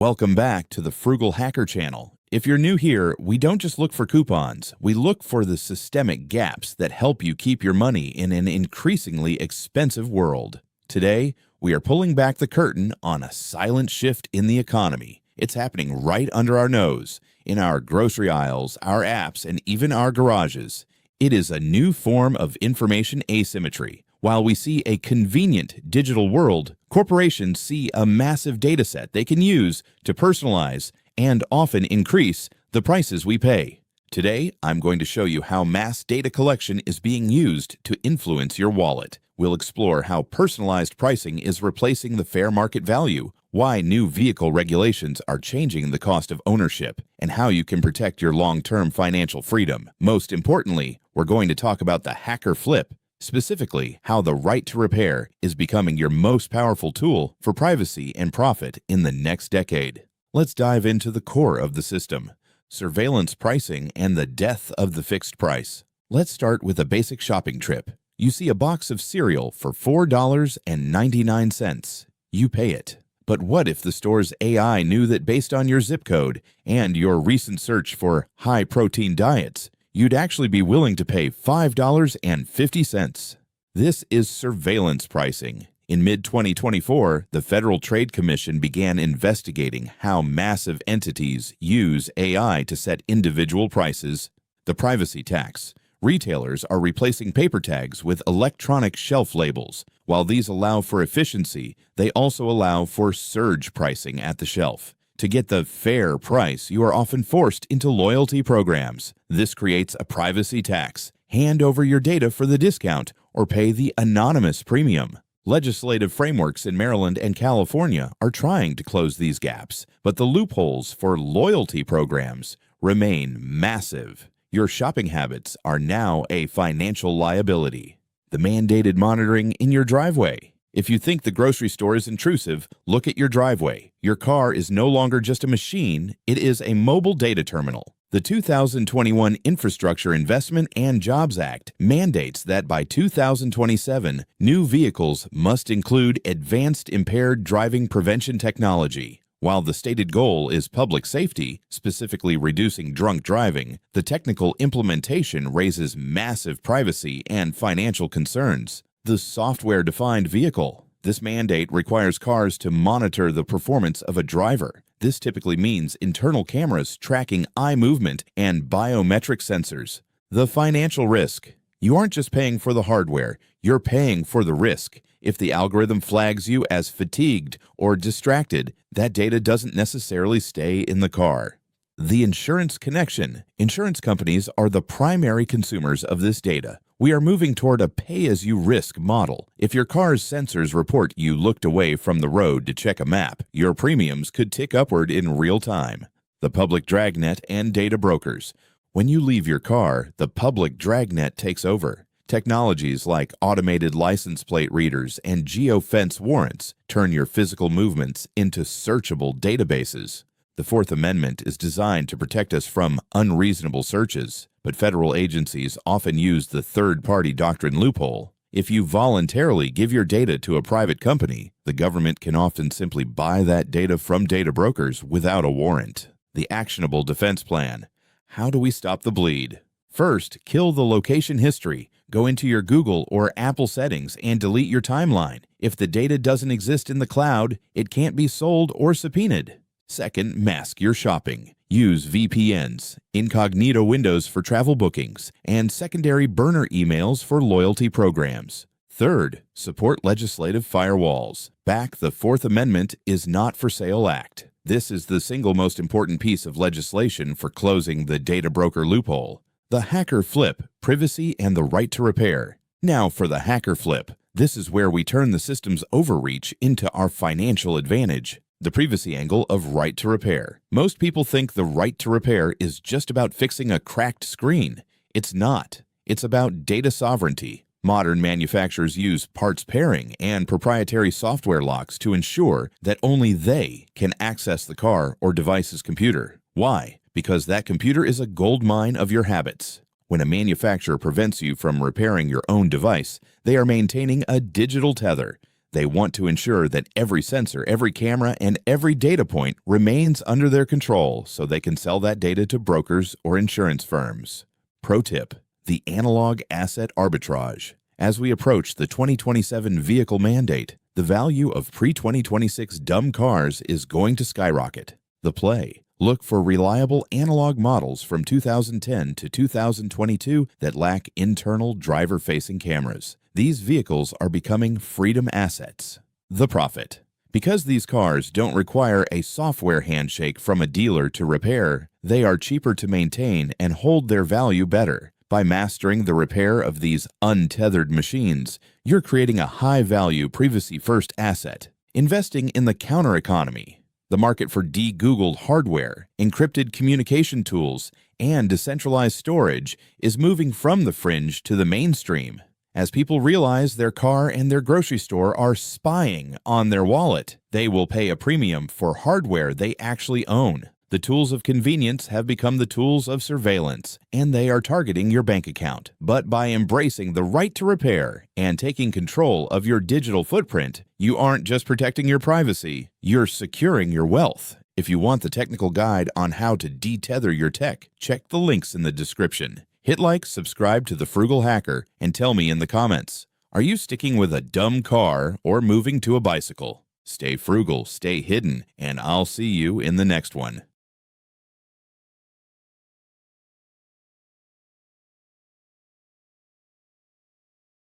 Welcome back to the Frugal Hacker channel. If you're new here, we don't just look for coupons. We look for the systemic gaps that help you keep your money in an increasingly expensive world. Today, we are pulling back the curtain on a silent shift in the economy. It's happening right under our nose, in our grocery aisles, our apps, and even our garages. It is a new form of information asymmetry. While we see a convenient digital world, corporations see a massive data set they can use to personalize and often increase the prices we pay. Today, I'm going to show you how mass data collection is being used to influence your wallet. We'll explore how personalized pricing is replacing the fair market value, why new vehicle regulations are changing the cost of ownership, and how you can protect your long-term financial freedom. Most importantly, we're going to talk about the hacker flip, specifically how the right to repair is becoming your most powerful tool for privacy and profit in the next decade. Let's dive into the core of the system: surveillance pricing and the death of the fixed price. Let's start with a basic shopping trip. You see a box of cereal for $4.99. You pay it. But what if the store's AI knew that based on your zip code and your recent search for high-protein diets, you'd actually be willing to pay $5.50. This is surveillance pricing. In mid-2024, the Federal Trade Commission began investigating how massive entities use AI to set individual prices. The privacy tax. Retailers are replacing paper tags with electronic shelf labels. While these allow for efficiency, they also allow for surge pricing at the shelf. To get the fair price, you are often forced into loyalty programs. This creates a privacy tax. Hand over your data for the discount or pay the anonymous premium. Legislative frameworks in Maryland and California are trying to close these gaps, but the loopholes for loyalty programs remain massive. Your shopping habits are now a financial liability. The mandated monitoring in your driveway. If you think the grocery store is intrusive, look at your driveway. Your car is no longer just a machine, it is a mobile data terminal. The 2021 Infrastructure Investment and Jobs Act mandates that by 2027, new vehicles must include advanced impaired driving prevention technology. While the stated goal is public safety, specifically reducing drunk driving, the technical implementation raises massive privacy and financial concerns. The software-defined vehicle. This mandate requires cars to monitor the performance of a driver. This typically means internal cameras tracking eye movement and biometric sensors. The financial risk. You aren't just paying for the hardware, you're paying for the risk. If the algorithm flags you as fatigued or distracted, that data doesn't necessarily stay in the car. The insurance connection. Insurance companies are the primary consumers of this data. We are moving toward a pay-as-you-risk model. If your car's sensors report you looked away from the road to check a map, your premiums could tick upward in real time. The public Dragnet and data brokers. When you leave your car, the public Dragnet takes over. Technologies like automated license plate readers and geofence warrants turn your physical movements into searchable databases. The Fourth Amendment is designed to protect us from unreasonable searches, but federal agencies often use the third-party doctrine loophole. If you voluntarily give your data to a private company, the government can often simply buy that data from data brokers without a warrant. The actionable defense plan. How do we stop the bleed? First, kill the location history. Go into your Google or Apple settings and delete your timeline. If the data doesn't exist in the cloud, it can't be sold or subpoenaed. Second, mask your shopping. Use VPNs, incognito windows for travel bookings, and secondary burner emails for loyalty programs. Third, support legislative firewalls. Back the Fourth Amendment is not for sale act. This is the single most important piece of legislation for closing the data broker loophole. The hacker flip, privacy and the right to repair. Now for the hacker flip. This is where we turn the system's overreach into our financial advantage. The privacy angle of right to repair. Most people think the right to repair is just about fixing a cracked screen. It's not. It's about data sovereignty. Modern manufacturers use parts pairing and proprietary software locks to ensure that only they can access the car or device's computer. Why? Because that computer is a gold mine of your habits. When a manufacturer prevents you from repairing your own device, they are maintaining a digital tether. They want to ensure that every sensor, every camera, and every data point remains under their control so they can sell that data to brokers or insurance firms. Pro tip: the analog asset arbitrage. As we approach the 2027 vehicle mandate, the value of pre-2026 dumb cars is going to skyrocket. The play: look for reliable analog models from 2010 to 2022 that lack internal driver-facing cameras. These vehicles are becoming freedom assets. The profit: because these cars don't require a software handshake from a dealer to repair, they are cheaper to maintain and hold their value better. By mastering the repair of these untethered machines, you're creating a high-value privacy-first asset. Investing in the counter economy. The market for de-Googled hardware, encrypted communication tools, and decentralized storage is moving from the fringe to the mainstream. As people realize their car and their grocery store are spying on their wallet, they will pay a premium for hardware they actually own. The tools of convenience have become the tools of surveillance, and they are targeting your bank account. But by embracing the right to repair and taking control of your digital footprint, you aren't just protecting your privacy, you're securing your wealth. If you want the technical guide on how to detether your tech, check the links in the description. Hit like, subscribe to The Frugal Hacker, and tell me in the comments, are you sticking with a dumb car or moving to a bicycle? Stay frugal, stay hidden, and I'll see you in the next one.